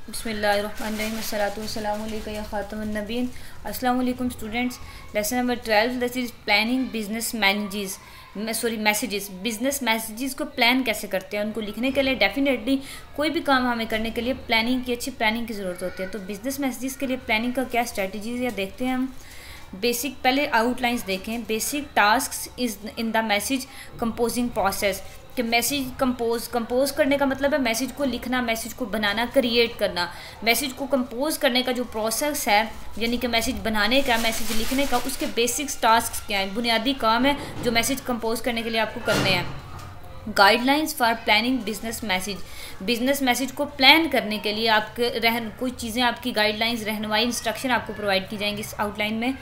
बिस्मिल्लाहिर्रहमानिर्रहीम अस्सलातु वस्सलामु अलैका या खातमुन नबीय्यीन। अस्सलामु अलैकुम students. Lesson number 12 that is planning business messages. Business messages को प्लान कैसे करते हैं, उनको लिखने के लिए डेफिनेटली कोई भी काम हमें करने के लिए प्लानिंग की, अच्छी प्लानिंग की ज़रूरत होती है। तो बिजनेस मैसेजेस के लिए प्लानिंग का क्या स्ट्रेटजीज है देखते हैं हम। बेसिक पहले आउटलाइंस देखें। Basic tasks is in the message composing process कि मैसेज कंपोज करने का मतलब है मैसेज को लिखना, मैसेज को बनाना, क्रिएट करना। मैसेज को कंपोज करने का जो प्रोसेस है, यानी कि मैसेज बनाने का, मैसेज लिखने का, उसके बेसिक्स टास्क क्या हैं, बुनियादी काम है जो मैसेज कंपोज करने के लिए आपको करने हैं। Guidelines for planning business message. Business message को प्लान करने के लिए आपके कोई चीज़ें, आपकी गाइडलाइंस, रहनुमाई, इंस्ट्रक्शन आपको प्रोवाइड की जाएंगी इस आउटलाइन में।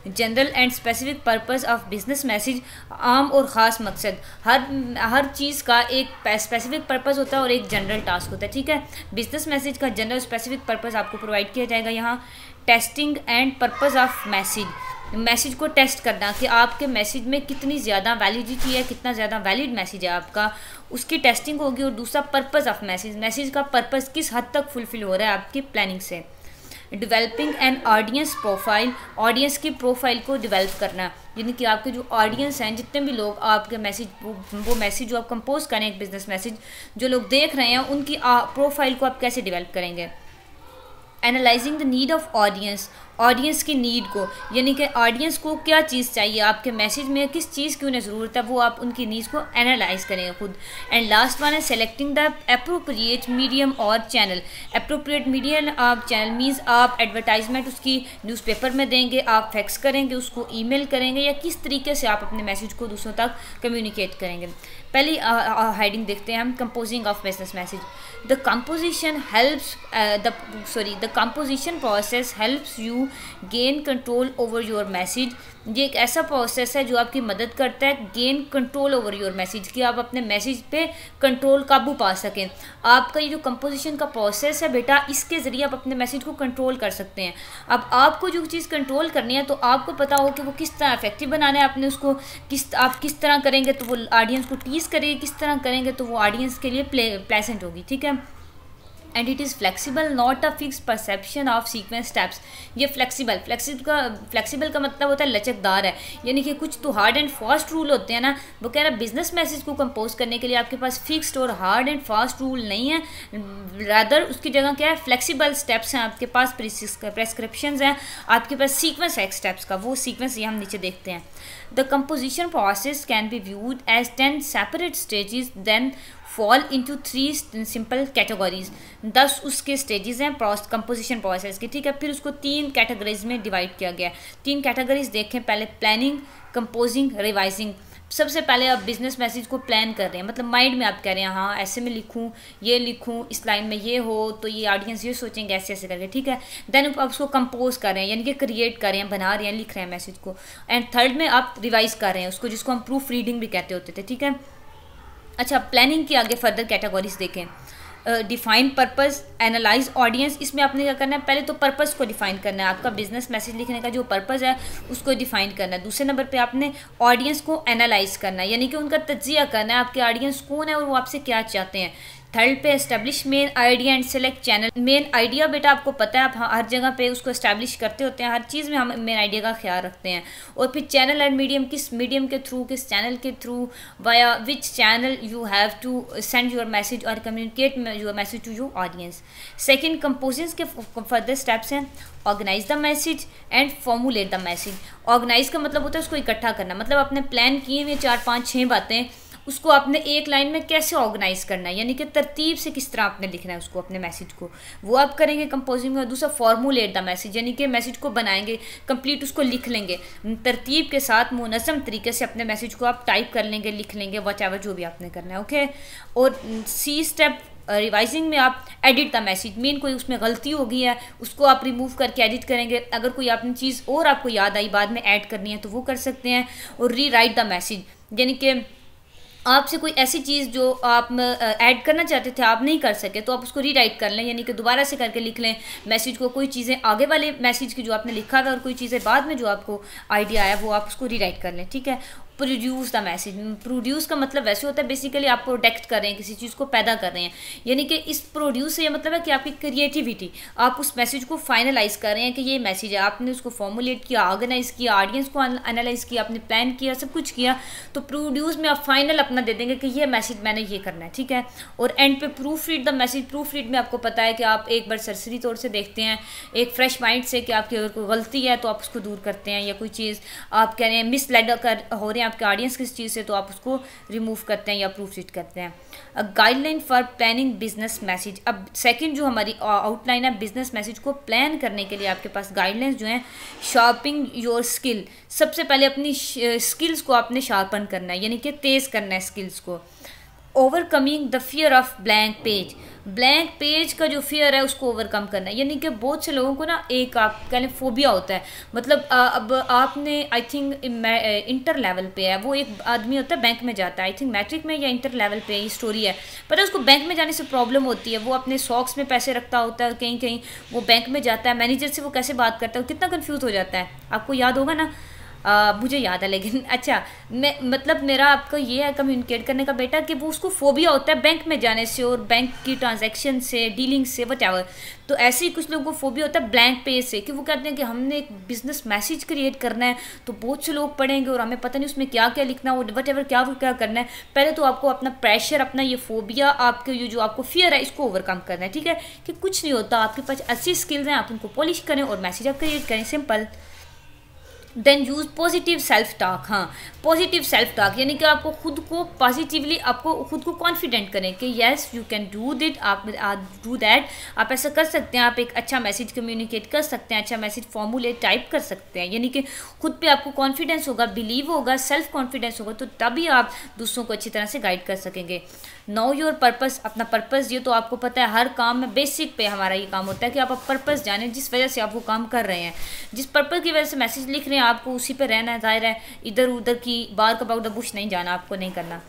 General and specific purpose of business message. आम और ख़ास मकसद। हर चीज़ का एक स्पेसिफिक पर्पस होता है और एक जनरल टास्क होता है, ठीक है। बिजनेस मैसेज का जनरल स्पेसिफिक पर्पस आपको प्रोवाइड किया जाएगा यहाँ। Testing and purpose of message. Message को टेस्ट करना कि आपके मैसेज में कितनी ज़्यादा वैलिडिटी है, कितना ज़्यादा वैलिड मैसेज है आपका, उसकी टेस्टिंग होगी। और दूसरा पर्पस ऑफ मैसेज, मैसेज का पर्पस किस हद तक फुलफिल हो रहा है आपकी प्लानिंग से। Developing an audience profile. Audience की प्रोफाइल को डेवलप करना, यानी कि आपके जो ऑडियंस हैं, जितने भी लोग आपके मैसेज वो मैसेज जो आप कंपोज करें, एक बिजनेस मैसेज जो लोग देख रहे हैं, उनकी प्रोफाइल को आप कैसे डेवलप करेंगे। Analysing the need of audience. Audience की नीड को, यानी कि ऑडियंस को क्या चीज़ चाहिए आपके मैसेज में, किस चीज़ की उन्हें ज़रूरत है, वो आप उनकी नीड्स को एनालाइज करेंगे खुद। एंड लास्ट वन है सेलेक्टिंग द अप्रोप्रिएट मीडियम और चैनल। अप्रोप्रिएट मीडियम आप चैनल मीन्स आप एडवर्टाइजमेंट उसकी न्यूज़पेपर में देंगे, आप फैक्स करेंगे, उसको ईमेल करेंगे, या किस तरीके से आप अपने मैसेज को दूसरों तक कम्युनिकेट करेंगे। पहली हेडिंग देखते हैं हम, composing of business message. The composition process helps you gain control over your message. ये एक ऐसा प्रोसेस है जो आपकी मदद करता है gain control over your message, कि आप अपने मैसेज पे कंट्रोल, काबू पा सकें। आपका ये जो कंपोजिशन का प्रोसेस है बेटा, इसके ज़रिए आप अपने मैसेज को कंट्रोल कर सकते हैं। अब आपको जो चीज़ कंट्रोल करनी है, तो आपको पता हो कि वो किस तरह इफेक्टिव बनाना है, आपने उसको आप किस तरह करेंगे तो वो ऑडियंस को टीज करेगी, किस तरह करेंगे तो वो ऑडियंस के लिए प्लेजेंट होगी, ठीक है। And it is flexible not a fix perception of sequence steps. ये फ्लेक्सिबल का मतलब होता है लचकदार है, यानी कि कुछ तो हार्ड एंड फास्ट रूल होते हैं ना, वो कह रहा है बिजनेस मैसेज को कंपोज करने के लिए आपके पास फिक्स्ड और हार्ड एंड फास्ट रूल नहीं है, रादर उसकी जगह क्या है, फ्लेक्सिबल स्टेप्स हैं आपके पास, प्रेस्क्रिप्शंस हैं आपके पास, सीक्वेंस है स्टेप्स का, वो सीक्वेंस ये हम नीचे देखते हैं। The composition process can be viewed as 10 separate stages then fall into 3 simple categories. 10 उसके स्टेजेस हैं कंपोजिशन प्रोसेस की, ठीक है। फिर उसको 3 कैटेगरीज में डिवाइड किया गया। 3 कैटेगरीज देखें पहले, प्लानिंग, कंपोजिंग, रिवाइजिंग। सबसे पहले आप बिजनेस मैसेज को प्लान कर रहे हैं, मतलब माइंड में आप कह रहे हैं हाँ ऐसे में लिखूँ, ये लिखूँ, इस लाइन में ये हो तो ये ऑडियंस ये सोचेंगे, ऐसे ऐसे करके, ठीक है। देन आप उसको कंपोज कर रहे हैं, यानी कि क्रिएट कर रहे हैं, बना रहे हैं, लिख रहे हैं मैसेज को। एंड थर्ड में आप रिवाइज कर रहे हैं उसको, जिसको हम प्रूफ रीडिंग भी कहते होते थे, ठीक है। अच्छा, प्लानिंग की आगे फर्दर कैटेगरीज देखें। Define purpose, analyse audience. इसमें आपने क्या करना है, पहले तो पर्पस को डिफाइन करना है, आपका बिजनेस मैसेज लिखने का जो पर्पस है उसको डिफाइन करना है। दूसरे नंबर पे आपने ऑडियंस को एनालाइज करना है, यानी कि उनका तज्जिया करना है, आपके ऑडियंस कौन है और वो आपसे क्या चाहते हैं। थर्ड पे establish main idea and select channel. Main idea बेटा आपको पता है, आप हर जगह पे उसको एस्टेब्लिश करते होते हैं, हर चीज़ में हम मेन आइडिया का ख्याल रखते हैं। और फिर चैनल एंड मीडियम, किस मीडियम के थ्रू, किस चैनल के through, via which channel you have to send your message और communicate your message to your audience. Second, composing के फर्दर स्टेप्स हैं organise the message and formulate the message. Organise का मतलब होता है उसको इकट्ठा करना, मतलब आपने प्लान किए हुए 4, 5, 6 बातें, उसको आपने एक लाइन में कैसे ऑर्गेनाइज करना है, यानी कि तरतीब से किस तरह आपने लिखना है उसको, अपने मैसेज को, वो आप करेंगे कंपोजिंग में। और दूसरा फॉर्मुलेट द मैसेज, यानी कि मैसेज को बनाएंगे, कंप्लीट उसको लिख लेंगे, तरतीब के साथ मुनज़्ज़म तरीके से अपने मैसेज को आप टाइप कर लेंगे, लिख लेंगे, व्हाटएवर जो भी आपने करना है, ओके। और सी स्टेप रिवाइजिंग में आप एडिट द मैसेज, मेन कोई उसमें गलती हो गई है उसको आप रिमूव करके एडिट करेंगे, अगर कोई आपने चीज़ और आपको याद आई बाद में ऐड करनी है तो वो कर सकते हैं। और री राइट द मैसेज, यानी कि आपसे कोई ऐसी चीज़ जो आप ऐड करना चाहते थे आप नहीं कर सके, तो आप उसको रीराइट कर लें, यानी कि दोबारा से करके लिख लें मैसेज को। कोई चीज़ें आगे वाले मैसेज की जो आपने लिखा है और कोई चीज़ें बाद में जो आपको आइडिया आया वो आप उसको रीराइट कर लें, ठीक है। Produce the message. प्रोड्यूस का मतलब वैसे होता है बेसिकली आप प्रोटेक्ट कर रहे हैं, किसी चीज़ को पैदा कर रहे हैं, यानी कि इस प्रोड्यूस से ये मतलब है कि आपकी क्रिएटिविटी, आप उस मैसेज को फाइनलाइज कर रहे हैं कि ये मैसेज है, आपने उसको फॉर्मुलेट किया, ऑर्गेनाइज किया, ऑडियंस को एनालाइज किया, आपने प्लान किया, सब कुछ किया, तो प्रोड्यूस में आप फाइनल अपना दे देंगे कि ये मैसेज मैंने ये करना है, ठीक है। और एंड पे proof read the message. Proof read में आपको पता है कि आप एक बार सरसरी तौर से देखते हैं एक फ्रेश माइंड से कि आपकी अगर कोई गलती है तो आप उसको दूर करते हैं, या कोई चीज़ आप कह रहे हैं मिसलेड हो रहे हैं आपके ऑडियंस किस चीज़ से, तो आप उसको रिमूव करते हैं या प्रूफ रीड करते हैं। Guideline for planning business message. अब सेकंड जो हमारी आउटलाइन है बिजनेस मैसेज को प्लान करने के लिए आपके पास गाइडलाइंस जो हैं, शार्पिंग योर स्किल। सबसे पहले अपनी स्किल्स को आपने शार्पन करना है, यानी कि तेज़ करना है स्किल्स को। Overcoming the fear of blank page. Blank page का जो फियर है उसको ओवरकम करना है, यानी कि बहुत से लोगों को ना एक आप कह लें फोबिया होता है, मतलब अब आपने आई थिंक इंटर लेवल पे है, वो एक आदमी होता है बैंक में जाता है, आई थिंक मैट्रिक में या इंटर लेवल पे ये स्टोरी है, पता है उसको बैंक में जाने से प्रॉब्लम होती है, वो अपने सॉक्स में पैसे रखता होता है, कहीं कहीं वो बैंक में जाता है, मैनेजर से वो कैसे बात करता है, कितना कन्फ्यूज़ हो जाता है, आपको याद होगा ना। मुझे याद है लेकिन अच्छा मैं मतलब मेरा आपको ये है कम्युनिकेट करने का बेटा कि वो उसको फोबिया होता है बैंक में जाने से और बैंक की ट्रांजैक्शन से, डीलिंग से, व्हाटएवर। तो ऐसे ही कुछ लोगों को फोबिया होता है ब्लैंक पेज से, कि वो कहते हैं कि हमने एक बिजनेस मैसेज क्रिएट करना है तो बहुत से लोग पढ़ेंगे और हमें पता नहीं उसमें क्या क्या लिखना है, व्हाटएवर क्या क्या करना है। पहले तो आपको अपना प्रेशर, अपना ये फोबिया, आपके ये जो आपको फियर है इसको ओवरकम करना है, ठीक है, कि कुछ नहीं होता, आपके पास अच्छी स्किल्स हैं, आप उनको पॉलिश करें और मैसेज आप क्रिएट करें, simple. Then use positive self talk. हाँ, पॉजिटिव सेल्फ टॉक यानी कि आपको खुद को पॉजिटिवली, आपको खुद को कॉन्फिडेंट करें कि yes you can do it, आप डू दैट, आप ऐसा कर सकते हैं, आप एक अच्छा मैसेज कम्युनिकेट कर सकते हैं, अच्छा मैसेज फॉर्मुलेट टाइप कर सकते हैं, यानी कि खुद पे आपको कॉन्फिडेंस होगा, बिलीव होगा, सेल्फ कॉन्फिडेंस होगा, तो तभी आप दूसरों को अच्छी तरह से गाइड कर सकेंगे। Know your purpose. अपना पर्पस ये तो आपको पता है हर काम में बेसिक पे हमारा ये काम होता है कि आप पर्पस जानें, जिस वजह से आप वो काम कर रहे हैं, जिस पर्पस की वजह से मैसेज लिख रहे हैं आपको उसी पे रहना है, जाहिर है इधर उधर की बार अबाउट द बुश नहीं जाना, आपको नहीं करना।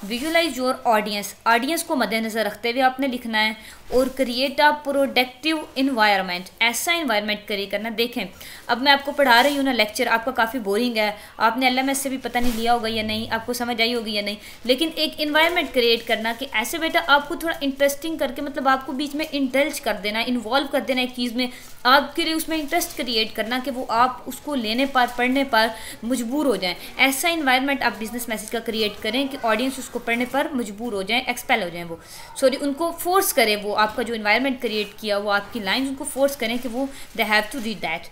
Visualise your audience. ऑडियंस को मद्देनजर रखते हुए आपने लिखना है और क्रिएट अ प्रोडक्टिव इन्वायरमेंट। ऐसा इन्वायरमेंट क्रिएट करना। देखें अब मैं आपको पढ़ा रही हूँ ना लेक्चर, आपका काफ़ी बोरिंग है, आपने LMS से भी पता नहीं लिया होगा या नहीं, आपको समझ आई होगी या नहीं, लेकिन एक इन्वायरमेंट क्रिएट करना कि ऐसे बेटा आपको थोड़ा इंटरेस्टिंग करके, मतलब आपको बीच में इंडल्ज कर देना, इन्वॉल्व कर देना एक चीज़ में, आपके लिए उसमें इंटरेस्ट क्रिएट करना कि वो आप उसको लेने पर, पढ़ने पर मजबूर हो जाएं। ऐसा इन्वायरमेंट आप बिजनेस मैसेज का क्रिएट करें कि ऑडियंस उसको पढ़ने पर मजबूर हो जाएं, एक्सपेल हो जाएं, वो सॉरी उनको फोर्स करें, वो आपका जो इन्वायरमेंट क्रिएट किया वो आपकी लाइन उनको फोर्स करें कि वो they have to read that.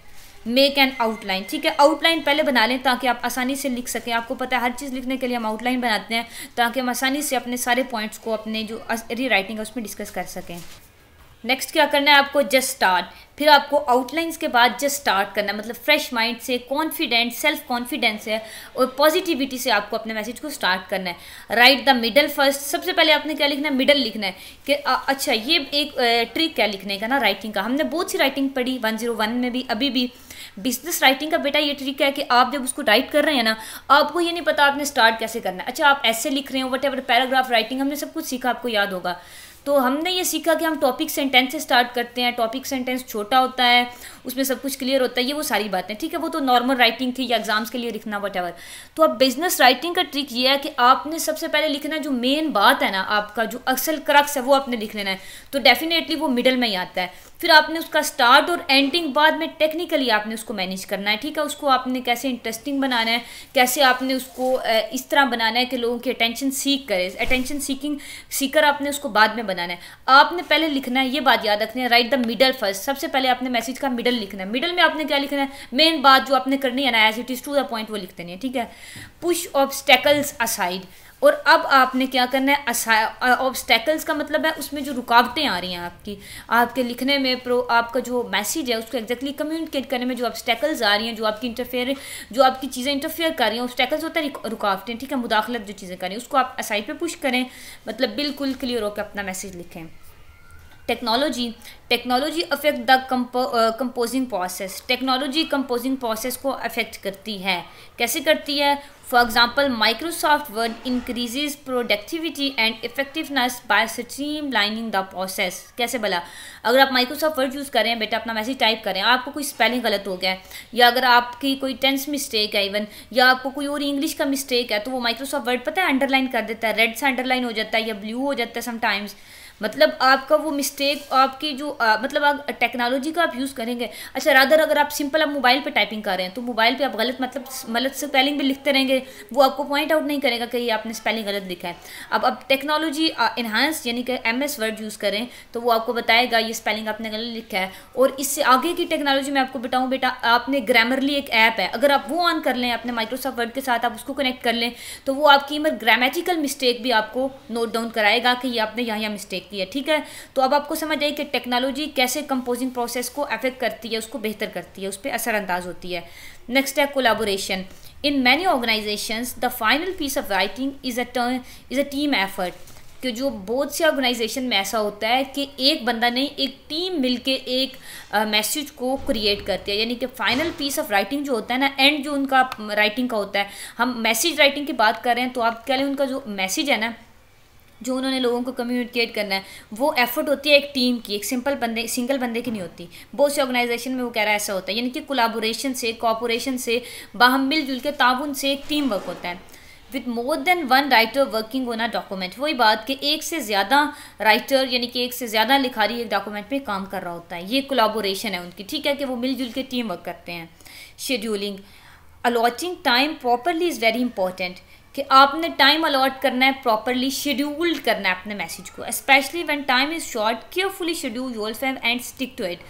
Make an outline. ठीक है, आउटलाइन पहले बना लें ताकि आप आसानी से लिख सकें। आपको पता है हर चीज़ लिखने के लिए हम आउटलाइन बनाते हैं ताकि हम आसानी से अपने सारे पॉइंट्स को अपने जो री राइटिंग है उसमें डिस्कस कर सकें। नेक्स्ट क्या करना है आपको, जस्ट स्टार्ट। फिर आपको आउटलाइंस के बाद जस्ट स्टार्ट करना है, मतलब फ्रेश माइंड से, कॉन्फिडेंट, सेल्फ कॉन्फिडेंस है और पॉजिटिविटी से आपको अपने मैसेज को स्टार्ट करना है। Right the middle first. सबसे पहले आपने क्या लिखना है, मिडल लिखना है कि अच्छा ये एक ट्रिक है लिखने का ना राइटिंग का, हमने बहुत सी राइटिंग पढ़ी 101 में भी, अभी भी बिजनेस राइटिंग का बेटा ये ट्रिक है कि आप जब उसको राइट कर रहे हैं ना, आपको ये नहीं पता आपने स्टार्ट कैसे करना है। अच्छा आप ऐसे लिख रहे हो, वट एवर पैराग्राफ राइटिंग, हमने सब कुछ सीखा, आपको याद होगा। तो हमने ये सीखा कि हम टॉपिक सेंटेंस से स्टार्ट करते हैं, टॉपिक सेंटेंस छोटा होता है, उसमें सब कुछ क्लियर होता है, ये वो सारी बातें, ठीक है, वो तो नॉर्मल राइटिंग थी या एग्जाम्स के लिए लिखना व्हाटएवर। तो अब बिजनेस राइटिंग का ट्रिक ये है कि आपने सबसे पहले लिखना है जो मेन बात है ना, आपका जो असल क्रक्स है वो आपने लिख लेना है, तो डेफिनेटली वो मिडल में ही आता है। फिर आपने उसका स्टार्ट और एंडिंग बाद में टेक्निकली आपने उसको मैनेज करना है, ठीक है, उसको आपने कैसे इंटरेस्टिंग बनाना है, कैसे आपने उसको इस तरह बनाना है कि लोगों की अटेंशन सीक करे, अटेंशन सीकर आपने उसको बाद में बनाना है। आपने पहले लिखना है, ये बात याद रखनी है, राइट द मिडल फर्स्ट। सबसे पहले आपने मैसेज का मिडल लिखना है। मिडल में आपने क्या लिखना है, मेन बात जो आपने करनी है ना, as it is to the point, वो लिख देनी है, ठीक है। Push obstacles aside. और अब आपने क्या करना है, ऑब्स्टेकल्स का मतलब है उसमें जो रुकावटें आ रही हैं आपके लिखने में, आपका जो मैसेज है उसको एग्जैक्टली कम्युनिकेट करने में जो ऑब्स्टेकल्स आ रही हैं, जो आपकी जो आपकी चीज़ें इंटरफेयर कर रही हैं, ऑब्स्टेकल्स होता है रुकावटें, ठीक है, मुदाखलत जो चीज़ें कर रही हैं, उसको आप असाइड पे पुश करें, मतलब बिल्कुल क्लियर होकर अपना मैसेज लिखें। Technology affect the composing process. Technology composing process को अफेक्ट करती है। कैसे करती है? For example Microsoft Word increases productivity and effectiveness by streamlining the process. कैसे भला? अगर आप माइक्रोसॉफ्ट वर्ड यूज़ करें, बेटा अपना मैसेज टाइप करें, आपको कोई स्पेलिंग गलत हो गया है, या अगर आपकी कोई टेंस मिस्टेक है इवन, या आपको कोई और इंग्लिश का मिस्टेक है, तो वो माइक्रोसॉफ्ट वर्ड पता है अंडरलाइन कर देता है, रेड से अंडरलाइन हो जाता है या ब्लू हो जाता है समटाइम्स। मतलब आपका वो मिस्टेक आपकी जो मतलब आप टेक्नोलॉजी का आप यूज़ करेंगे। अच्छा रादर अगर आप सिंपल आप मोबाइल पे टाइपिंग कर रहे हैं तो मोबाइल पे आप गलत मतलब स्पेलिंग भी लिखते रहेंगे, वो आपको पॉइंट आउट नहीं करेगा कि ये आपने स्पेलिंग गलत लिखा है। अब टेक्नोलॉजी इन्हांस यानी कि MS वर्ड यूज़ करें तो वो आपको बताएगा ये स्पेलिंग आपने गलत लिखा है। और इससे आगे की टेक्नोलॉजी में आपको बताऊँ बेटा, आपने ग्रामरली एक ऐप है, अगर आप वो ऑन कर लें अपने माइक्रोसॉफ्ट वर्ड के साथ, आप उसको कनेक्ट कर लें तो वो आपकी ग्रामेटिकल मिस्टेक भी आपको नोट डाउन कराएगा कि ये आपने यहाँ मिस्टेक की है। ठीक है, तो अब आपको समझ आई कि टेक्नोलॉजी कैसे कंपोजिंग प्रोसेस को अफेक्ट करती है, उसको बेहतर करती है, उस पर असरअंदाज होती है। नेक्स्ट है collaboration. In many organizations the final piece of writing is a team effort. कि जो बहुत से ऑर्गेनाइजेशन में ऐसा होता है कि एक बंदा नहीं, एक टीम मिलके एक मैसेज को क्रिएट करती है। यानी कि फाइनल पीस ऑफ राइटिंग जो होता है ना, एंड जो उनका राइटिंग का होता है, हम मैसेज राइटिंग की बात कर रहे हैं तो आप कह लें उनका जो मैसेज है ना, जो उन्होंने लोगों को कम्युनिकेट करना है, वो एफर्ट होती है एक टीम की, एक सिंगल बंदे की नहीं होती। बहुत से ऑर्गेनाइजेशन में वो कह रहा है ऐसा होता है, यानी कि कोलैबोरेशन से, कोऑपरेशन से, बाहम मिलजुल के ताउन से एक टीम वर्क होता है। With more than one writer working on a document. वही बात कि एक से ज़्यादा राइटर यानी कि एक से ज़्यादा लिखारी एक डॉक्यूमेंट पे काम कर रहा होता है, ये कोलैबोरेशन है उनकी। ठीक है, कि वो मिलजुल के टीम वर्क करते हैं। Scheduling. Allotting time properly is very important. कि आपने टाइम अलॉट करना है, प्रॉपरली शेड्यूल्ड करना है अपने मैसेज को, specially when time is short, carefully schedule yourself and stick to it.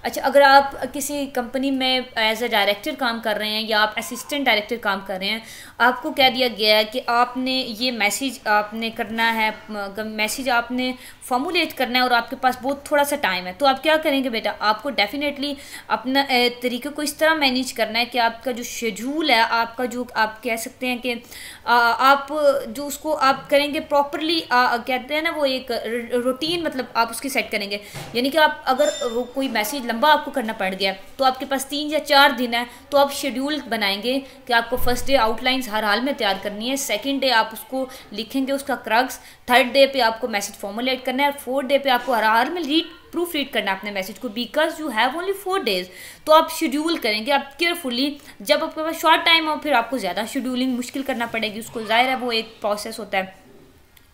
अच्छा अगर आप किसी कंपनी में एज अ डायरेक्टर काम कर रहे हैं या आप असिस्टेंट डायरेक्टर काम कर रहे हैं, आपको कह दिया गया है कि आपने ये मैसेज आपने करना है, मैसेज आपने फॉर्मुलेट करना है और आपके पास बहुत थोड़ा सा टाइम है, तो आप क्या करेंगे बेटा? आपको डेफिनेटली अपना तरीके को इस तरह मैनेज करना है कि आपका जो शेड्यूल है, आपका जो आप कह सकते हैं कि आप जो उसको आप करेंगे प्रॉपरली, कहते हैं ना वो एक रूटीन, मतलब आप उसकी सेट करेंगे। यानी कि आप अगर वो कोई मैसेज लंबा आपको करना पड़ गया तो आपके पास 3 या 4 दिन है, तो आप शेड्यूल बनाएंगे कि आपको फर्स्ट डे आउटलाइंस हर हाल में तैयार करनी है, सेकंड डे आप उसको लिखेंगे उसका क्रक्स, थर्ड डे पे आपको मैसेज फॉर्मुलेट करना है, और फोर्थ डे पे आपको हर हाल में प्रूफ रीड करना है अपने मैसेज को, because you have only 4 days. तो आप शेड्यूल करेंगे, आप केयरफुली, जब आपके पास शॉर्ट टाइम हो फिर आपको ज़्यादा शेड्यूलिंग मुश्किल करना पड़ेगी, उसको जाहिर है वो एक प्रोसेस होता है।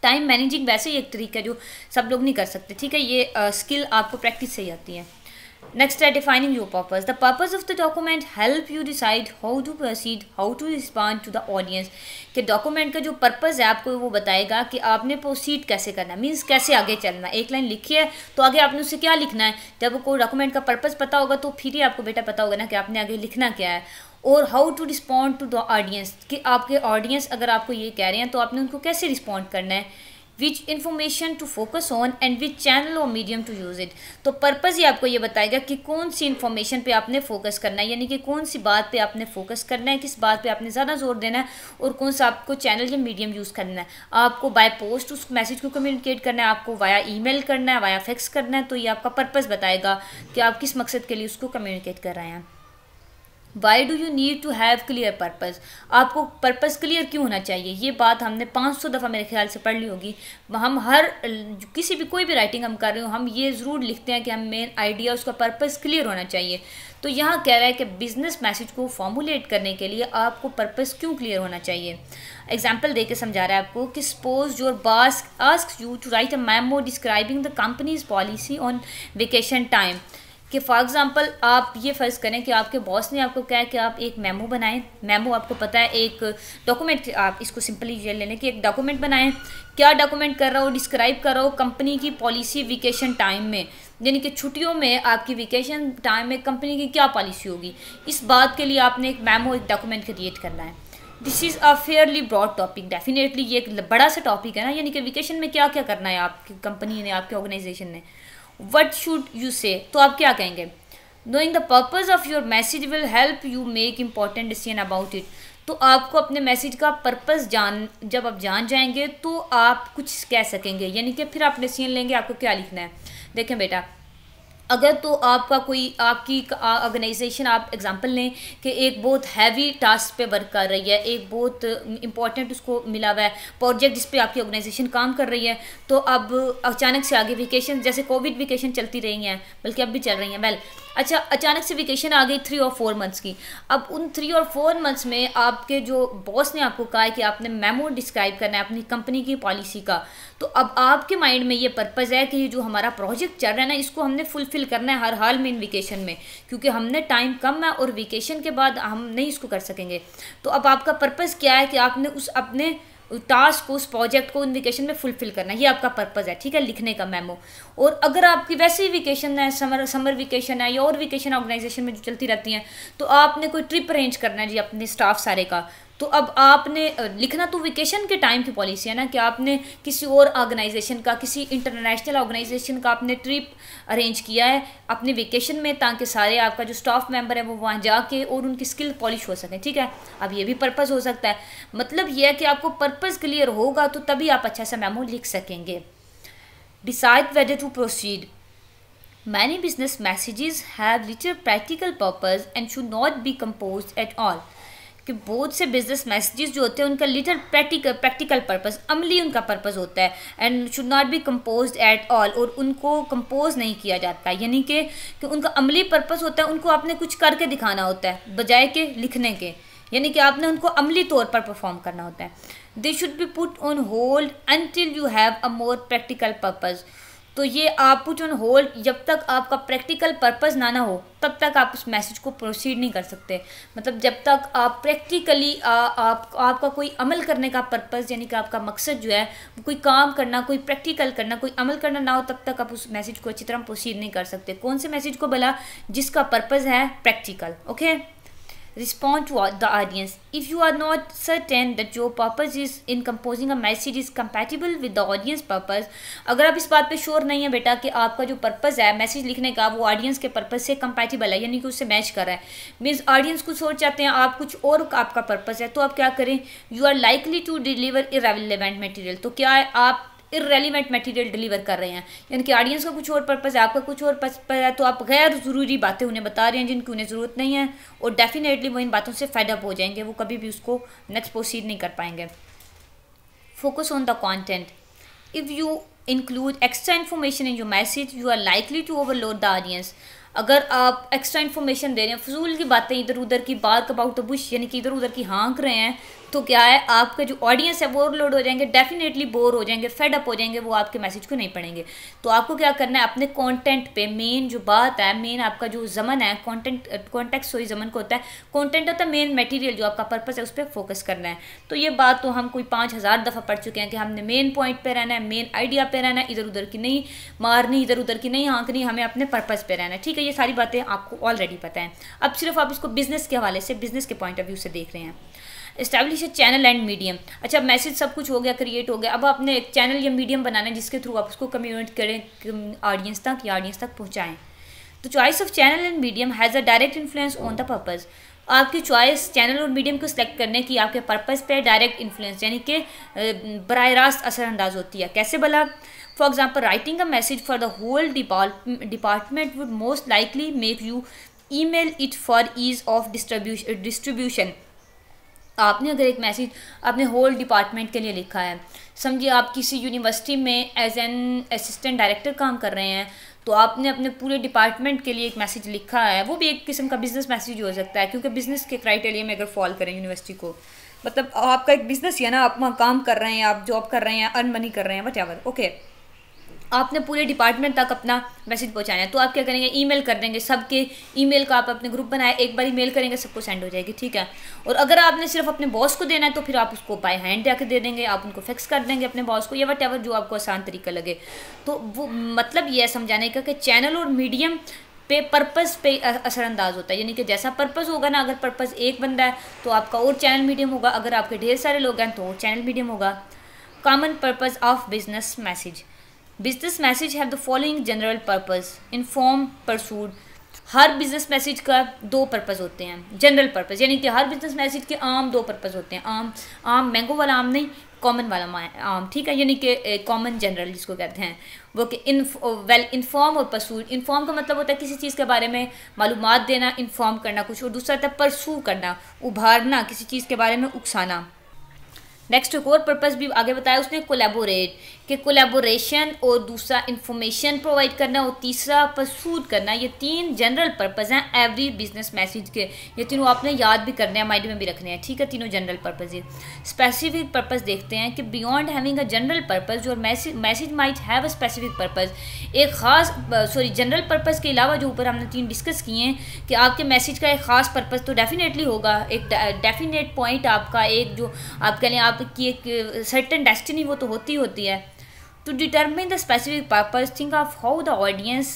टाइम मैनेजिंग वैसे ही एक तरीका है जो सब लोग नहीं कर सकते। ठीक है, ये स्किल आपको प्रैक्टिस से ही आती है। नेक्स्ट है defining your purpose. The purpose of the document help you decide how to proceed, how to respond to the audience. कि डॉक्यूमेंट का जो पर्पस है आपको वो बताएगा कि आपने प्रोसीड कैसे करना है, मीन्स कैसे आगे चलना है। एक लाइन लिखी है तो आगे आपने उससे क्या लिखना है, जब कोई डॉक्यूमेंट का पर्पस पता होगा तो फिर ही आपको बेटा पता होगा ना कि आपने आगे लिखना क्या है। और how to respond to the audience, कि आपके ऑडियंस अगर आपको ये कह रहे हैं तो आपने उनको कैसे रिस्पॉन्ड करना है। Which information to focus on and which channel और मीडियम टू यूज़ इट। तो पर्पज़ ही आपको ये बताएगा कि कौन सी इन्फॉर्मेशन पे आपने फोकस करना है, यानी कि कौन सी बात पे आपने फोकस करना है, किस बात पे आपने ज़्यादा जोर देना है, और कौन सा आपको चैनल या मीडियम यूज़ करना है। आपको बाय पोस्ट उस मैसेज को कम्युनिकेट करना है, आपको वाया ईमेल करना है, वाया फैक्स करना है, तो ये आपका पर्पज़ बताएगा कि आप किस मकसद के लिए उसको कम्युनिकेट कर रहे हैं। Why do you need to have clear purpose. आपको पर्पज़ क्लियर क्यों होना चाहिए, ये बात हमने 500 दफ़ा मेरे ख्याल से पढ़ ली होगी। हम हर किसी भी कोई भी राइटिंग हम कर रहे हो, हम ये ज़रूर लिखते हैं कि हम मेन आइडिया उसका पर्पज़ क्लियर होना चाहिए। तो यहाँ कह रहा है कि बिजनेस मैसेज को फॉर्मुलेट करने के लिए आपको पर्पज़ क्यों क्लियर होना चाहिए। एग्जाम्पल दे के समझा रहा है आपको कि suppose your boss asks you to write a memo describing the company's policy on vacation time. कि फॉर एग्ज़ाम्पल आप ये फ़र्ज़ करें कि आपके बॉस ने आपको कहा है कि आप एक मेमो बनाएं। मेमो आपको पता है एक डॉक्यूमेंट, आप इसको सिंपली ये ले लें कि एक डॉक्यूमेंट बनाएं। क्या डॉक्यूमेंट कर रहा हो, डिस्क्राइब कर रहा हो कंपनी की पॉलिसी वेकेशन टाइम में, यानी कि छुट्टियों में आपकी वेकेशन टाइम में कंपनी की क्या पॉलिसी होगी। इस बात के लिए आपने एक मेमो, एक डॉक्यूमेंट क्रिएट करना है। This is a fairly broad topic, definitely ये एक बड़ा सा टॉपिक है ना, यानी कि वेकेशन में क्या क्या करना है आपकी कंपनी ने, आपके ऑर्गेनाइजेशन ने। What should you say? तो आप क्या कहेंगे? Knowing the purpose of your message will help you make important decision about it. तो आपको अपने मैसेज का पर्पस जब आप जान जाएंगे तो आप कुछ कह सकेंगे, यानी कि फिर आप डिसीजन लेंगे आपको क्या लिखना है। देखें बेटा, अगर तो आपका कोई आपकी ऑर्गेनाइजेशन, आप एग्जांपल लें कि एक बहुत हैवी टास्क पे वर्क कर रही है, एक बहुत इंपॉर्टेंट उसको मिला हुआ है प्रोजेक्ट जिस पे आपकी ऑर्गेनाइजेशन काम कर रही है, तो अब अचानक से आगे वेकेशन, जैसे कोविड वेकेशन चलती रही हैं, बल्कि अब भी चल रही हैं, वेल अच्छा, अचानक से वेकेशन आ गई 3 और 4 मंथ्स की। अब उन 3 और 4 मंथ्स में आपके जो बॉस ने आपको कहा है कि आपने मेमो डिस्क्राइब करना है अपनी कंपनी की पॉलिसी का, तो अब आपके माइंड में ये पर्पज़ है कि ये जो हमारा प्रोजेक्ट चल रहा है ना, इसको हमने फुलफिल करना है हर हाल में इन वेकेशन में, क्योंकि हमने टाइम कम है और वेकेशन के बाद हम नहीं इसको कर सकेंगे। तो अब आपका पर्पज़ क्या है कि आपने उस अपने टास्क को, उस प्रोजेक्ट को इन वेकेशन में फुलफिल करना, ये आपका पर्पज़ है, ठीक है, लिखने का मेमो। और अगर आपकी वैसे ही वेकेशन है, समर वेकेशन है या और वेकेशन ऑर्गेनाइजेशन में जो चलती रहती हैं, तो आपने कोई ट्रिप अरेंज करना है जी अपने स्टाफ सारे का, तो अब आपने लिखना तो वेकेशन के टाइम की पॉलिसी है ना, कि आपने किसी और ऑर्गेनाइजेशन का, किसी इंटरनेशनल ऑर्गेनाइजेशन का आपने ट्रिप अरेंज किया है अपने वेकेशन में, ताकि सारे आपका जो स्टाफ मेंबर है वो वहाँ जाके और उनकी स्किल पॉलिश हो सकें, ठीक है। अब ये भी पर्पज़ हो सकता है, मतलब ये है कि आपको पर्पज़ क्लियर होगा तो तभी आप अच्छा सा मेमो लिख सकेंगे। Decide whether to proceed. Many business messages have little practical purpose and should not be composed at all, कि बहुत से बिजनेस मैसेजेस जो होते हैं उनका लिटिल प्रैक्टिकल पर्पस, अमली उनका पर्पस होता है, and should not be composed at all, और उनको कंपोज नहीं किया जाता, यानी कि उनका अमली पर्पस होता है, उनको आपने कुछ करके दिखाना होता है बजाय के लिखने के, यानी कि आपने उनको अमली तौर पर परफॉर्म करना होता है। They should be put on hold until you have a more practical purpose, तो ये आप पुट ऑन होल्ड, जब तक आपका प्रैक्टिकल पर्पज़ ना हो तब तक आप उस मैसेज को प्रोसीड नहीं कर सकते। मतलब जब तक आप प्रैक्टिकली आपका कोई अमल करने का पर्पज़, यानी कि आपका मकसद जो है कोई काम करना, कोई प्रैक्टिकल करना, कोई अमल करना ना हो, तब तक आप उस मैसेज को अच्छी तरह प्रोसीड नहीं कर सकते। कौन से मैसेज को भला? जिसका पर्पज़ है practical. Okay, respond to the audience. If you are not certain that your purpose is in composing a message is compatible with the audience purpose, अगर आप इस बात पे श्योर नहीं है बेटा कि आपका जो पर्पज़ है मैसेज लिखने का वो ऑडियंस के पर्पज़ से कंपैटिबल है, यानी कि उससे मैच कर रहा है, मीन्स ऑडियंस कुछ और चाहते हैं, आप कुछ और आपका पर्पज़ है, तो आप क्या करें? You are likely to deliver irrelevant material, तो क्या है, आप इररेलीवेंट मटेरियल डिलीवर कर रहे हैं, यानी कि ऑडियंस का कुछ और पर्पज़ है, आपका कुछ और पर्पज़ है, तो आप गैर ज़रूरी बातें उन्हें बता रहे हैं जिनकी उन्हें ज़रूरत नहीं है, और डेफिनेटली वो इन बातों से फेड अप हो जाएंगे, वो कभी भी उसको नेक्स्ट प्रोसीड नहीं कर पाएंगे। Focus on the content. If you include extra information in your message you are likely to overload the audience. अगर आप एक्स्ट्रा इन्फॉर्मेशन दे रहे हैं, फजूल की बातें इधर उधर की, बात अबाउट द बुश, यानी कि इधर उधर की हाँक रहे हैं, तो क्या है, आपका जो ऑडियंस है वो ओवरलोड हो जाएंगे, डेफिनेटली बोर हो जाएंगे, फेड अप हो जाएंगे, वो आपके मैसेज को नहीं पढ़ेंगे। तो आपको क्या करना है, अपने कंटेंट पे, मेन जो बात है, मेन आपका जो जमन है, कॉन्टेक्स्ट सॉरी जमन को होता है, कंटेंट होता है मेन मटेरियल, जो आपका पर्पस है उस पर फोकस करना है। तो ये बात तो हम कोई 5000 दफ़ा पढ़ चुके हैं कि हमने मेन पॉइंट पे रहना है, मेन आइडिया पे रहना है, इधर उधर की नहीं मारनी, इधर उधर की नहीं हाँकनी, हमें अपने पर्पज़ पे रहना है, ठीक है। ये सारी बातें आपको ऑलरेडी पता है, अब सिर्फ आप इसको बिजनेस के हवाले से, बिजनेस के पॉइंट ऑफ व्यू से देख रहे हैं। Establish A channel and medium. अच्छा, मैसेज सब कुछ हो गया, क्रिएट हो गया, अब आपने एक चैनल या मीडियम बनाना है जिसके थ्रू आप उसको कम्युनिकेट करें ऑडियंस तक, या ऑडियंस तक पहुँचाएँ। तो choice of channel and medium has a direct influence on the purpose. आपकी चॉइस चैनल और मीडियम को सिलेक्ट करने की आपके पर्पज़ पे डायरेक्ट इन्फ्लुएंस, यानी कि बराह रास्त असरअंदाज होती है। कैसे भला? For example, writing a message for the whole department would most likely make you email it for ease of distribution. आपने अगर एक मैसेज अपने होल डिपार्टमेंट के लिए लिखा है, समझिए आप किसी यूनिवर्सिटी में एज एन असिस्टेंट डायरेक्टर काम कर रहे हैं, तो आपने अपने पूरे डिपार्टमेंट के लिए एक मैसेज लिखा है, वो भी एक किस्म का बिजनेस मैसेज हो सकता है, क्योंकि बिजनेस के क्राइटेरिया में अगर फॉलो करें यूनिवर्सिटी को, मतलब आपका एक बिजनेस ही है ना, आप वहाँ काम कर रहे हैं, आप जॉब कर रहे हैं, अर्न मनी कर रहे हैं, व्हाटएवर, ओके, आपने पूरे डिपार्टमेंट तक अपना मैसेज पहुंचाना है, तो आप क्या करेंगे, ईमेल कर देंगे सबके, ईमेल का आप अपने ग्रुप बनाए, एक बार ईमेल करेंगे सबको सेंड हो जाएगी, ठीक है। और अगर आपने सिर्फ अपने बॉस को देना है तो फिर आप उसको बाय हैंड जाके दे देंगे, आप उनको फिक्स कर देंगे अपने बॉस को, या व्हाटएवर जो आपको आसान तरीका लगे। तो वो मतलब ये है समझाने का कि चैनल और मीडियम पे पर्पज़ पे असरअंदाज होता है, यानी कि जैसा पर्पज़ होगा ना, अगर पर्पज़ एक बंदा है तो आपका और चैनल मीडियम होगा, अगर आपके ढेर सारे लोग हैं तो और चैनल मीडियम होगा। Common purpose of business message. Business message have the following general purpose: inform, pursue, her business message का दो पर्पज़ होते हैं, जनरल पर्पज़, यानी कि हर बिजनेस मैसेज के आम दो पर्पज़ होते हैं। आम मैंगो वाला आम नहीं, कॉमन वाला आम, ठीक है, यानी कि कॉमन जनरल जिसको कहते हैं वो, कि वेल इन्फॉर्म और परसूड। इन्फॉर्म का मतलब होता है किसी चीज़ के बारे में मालूमात देना, इन्फॉर्म करना कुछ, और दूसरा होता है परसू करना, उभारना, किसी चीज़ के बारे में उकसाना। नेक्स्ट एक और पर्पज़ भी आगे बताया उसने, कोलैबोरेट, कि कोलैबोरेशन, और दूसरा इंफॉर्मेशन प्रोवाइड करना, और तीसरा परसूट करना। ये तीन जनरल पर्पज़ हैं एवरी बिजनेस मैसेज के। ये तीनों आपने याद भी करने हैं, माइंड में भी रखने हैं, ठीक है, तीनों जनरल पर्पज़ है। स्पेसिफिक पर्पज़ देखते हैं कि beyond having a general purpose, और message might have a specific purpose, एक ख़ास जनरल पर्पज़ के अलावा जो ऊपर हमने तीन डिस्कस किए हैं कि आपके मैसेज का एक ख़ास पर्पज़ तो डेफिनेटली होगा, एक डेफिनेट पॉइंट आपका, एक जो आपके लिए आपकी एक सर्टेन डेस्टिनी वो तो होती है। To determine the specific purpose, think of how the audience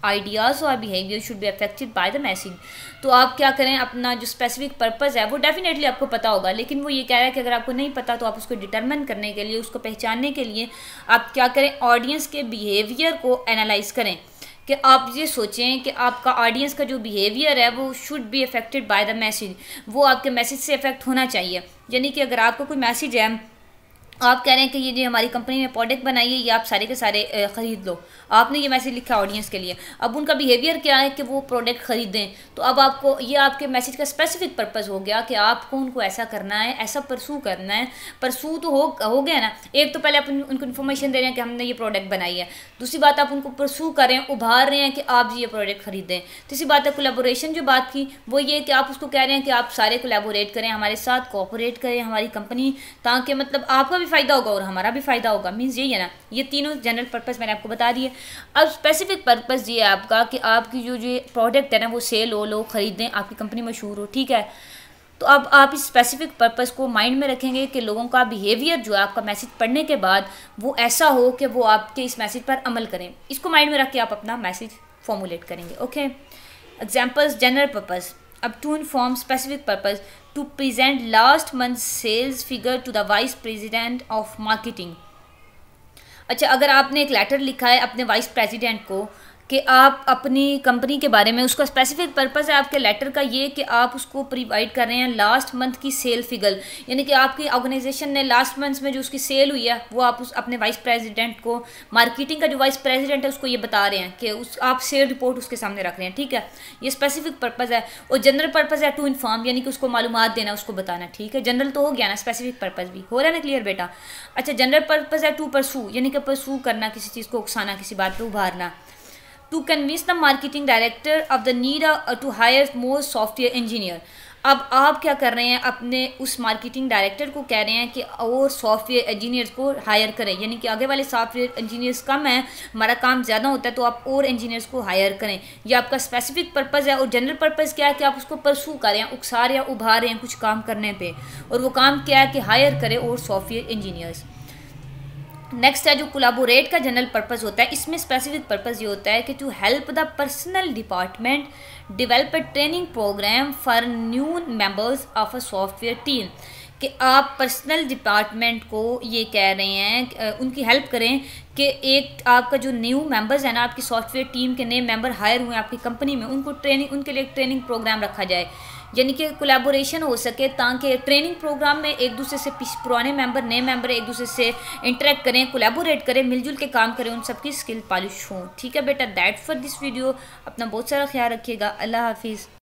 ideas or behavior should be affected by the message। तो आप क्या करें, अपना जो स्पेसिफिक पर्पज़ है वो डेफिनेटली आपको पता होगा, लेकिन वो ये कह रहा है कि अगर आपको नहीं पता तो आप उसको डिटरमिन करने के लिए, उसको पहचानने के लिए आप क्या करें, ऑडियंस के बिहेवियर को एनालाइज करें, कि आप ये सोचें कि आपका ऑडियंस का जो बिहेवियर है वो should be affected by the message, वो आपके मैसेज से अफेक्ट होना चाहिए। यानी कि अगर आपको कोई मैसेज है, आप कह रहे हैं कि ये जो हमारी कंपनी ने प्रोडक्ट बनाई है ये आप सारे के सारे ख़रीद लो, आपने ये मैसेज लिखा ऑडियंस के लिए, अब उनका बिहेवियर क्या है कि वो प्रोडक्ट ख़रीदें, तो अब आपको ये आपके मैसेज का स्पेसिफिक पर्पज़ हो गया कि आपको उनको ऐसा करना है, ऐसा परसू करना है। परसू तो हो गया ना, एक तो पहले आप उनको इन्फॉर्मेशन दे रहे हैं कि हमने ये प्रोडक्ट बनाई है, दूसरी बात आप उनको परसू कर रहे हैं, उभार रहे हैं कि आप ये प्रोडक्ट ख़रीदें। तीसरी बात है कोलैबोरेशन, जो बात की वो ये कि आप उसको कह रहे हैं कि आप सारे कोलैबोरेट करें, हमारे साथ कोऑपरेट करें, हमारी कंपनी, ताकि मतलब आपका भी फ़ायदा होगा और हमारा भी फ़ायदा होगा, मीन्स यही है ना। ये तीनों जनरल पर्पज़ मैंने आपको बता दिए। अब स्पेसिफिक पर्पज़ ये है आपका कि आपकी जो प्रोडक्ट है ना वो सेल हो, लोग ख़रीदें, आपकी कंपनी मशहूर हो, ठीक है। तो अब आप इस स्पेसिफिक पर्पज़ को माइंड में रखेंगे कि लोगों का बिहेवियर जो है आपका मैसेज पढ़ने के बाद वो ऐसा हो कि वो आपके इस मैसेज पर अमल करें। इसको माइंड में रख के आप अपना मैसेज फॉर्मुलेट करेंगे। Okay, examples, general purpose. अब to inform specific purpose, to present last month's sales figure to the vice president of marketing। अच्छा, अगर आपने एक लेटर लिखा है अपने वाइस प्रेसिडेंट को कि आप अपनी कंपनी के बारे में, उसका स्पेसिफिक पर्पज़ है आपके लेटर का ये कि आप उसको प्रोवाइड कर रहे हैं लास्ट मंथ की सेल फिगर, यानी कि आपकी ऑर्गेनाइजेशन ने लास्ट मंथ में जो उसकी सेल हुई है वो आप उस अपने वाइस प्रेसिडेंट को, मार्केटिंग का जो वाइस प्रेसिडेंट है उसको ये बता रहे हैं कि उस आप सेल रिपोर्ट उसके सामने रख रहे हैं, ठीक है। ये स्पेसिफिक पर्पज़ है। और जनरल पर्पज़ है टू इन्फॉर्म, यानी कि उसको मालूमात देना, उसको बताना, ठीक है। जनरल तो हो गया ना, स्पेसिफिक पर्पज़ भी हो रहा है ना, क्लियर बेटा। अच्छा, जनरल पर्पज़ है टू परसू, यानी कि परसू करना, किसी चीज़ को उकसाना, किसी बात पर उभारना। To convince the marketing director of the need to hire more software engineer। अब आप क्या कर रहे हैं, अपने उस मार्केटिंग डायरेक्टर को कह रहे हैं कि और सॉफ्टवेयर इंजीनियर्स को हायर करें, यानी कि आगे वाले सॉफ्टवेयर इंजीनियर्स कम हैं, हमारा काम ज़्यादा होता है, तो आप और इंजीनियर्स को हायर करें। ये आपका स्पेसिफिक पर्पज़ है। और जनरल पर्पज़ क्या है कि आप उसको परसू कर रहे हैं, उकसा रहे हैं, उभार रहे हैं कुछ काम करने पे, और वो काम क्या है कि हायर करें और सॉफ्टवेयर इंजीनियर्स। नेक्स्ट है जो कोलैबोरेट का जनरल पर्पज़ होता है, इसमें स्पेसिफिक पर्पज़ ये होता है कि to help the personal department develop a training programme for new members of a software team, कि आप पर्सनल डिपार्टमेंट को ये कह रहे हैं उनकी हेल्प करें कि एक आपका जो न्यू मेंबर्स है ना, आपकी सॉफ्टवेयर टीम के नए मेंबर हायर हुए आपकी कंपनी में, उनको ट्रेनिंग, उनके लिए एक ट्रेनिंग प्रोग्राम रखा जाए, यानी कि कोलैबोरेशन हो सके, ताकि ट्रेनिंग प्रोग्राम में एक दूसरे से पुराने मेंबर, नए मेंबर एक दूसरे से इंटरेक्ट करें, कोलैबोरेट करें, मिलजुल के काम करें, उन सबकी स्किल पॉलिश हो, ठीक है बेटा। That for this video. अपना बहुत सारा ख्याल रखिएगा। अल्लाह हाफिज़।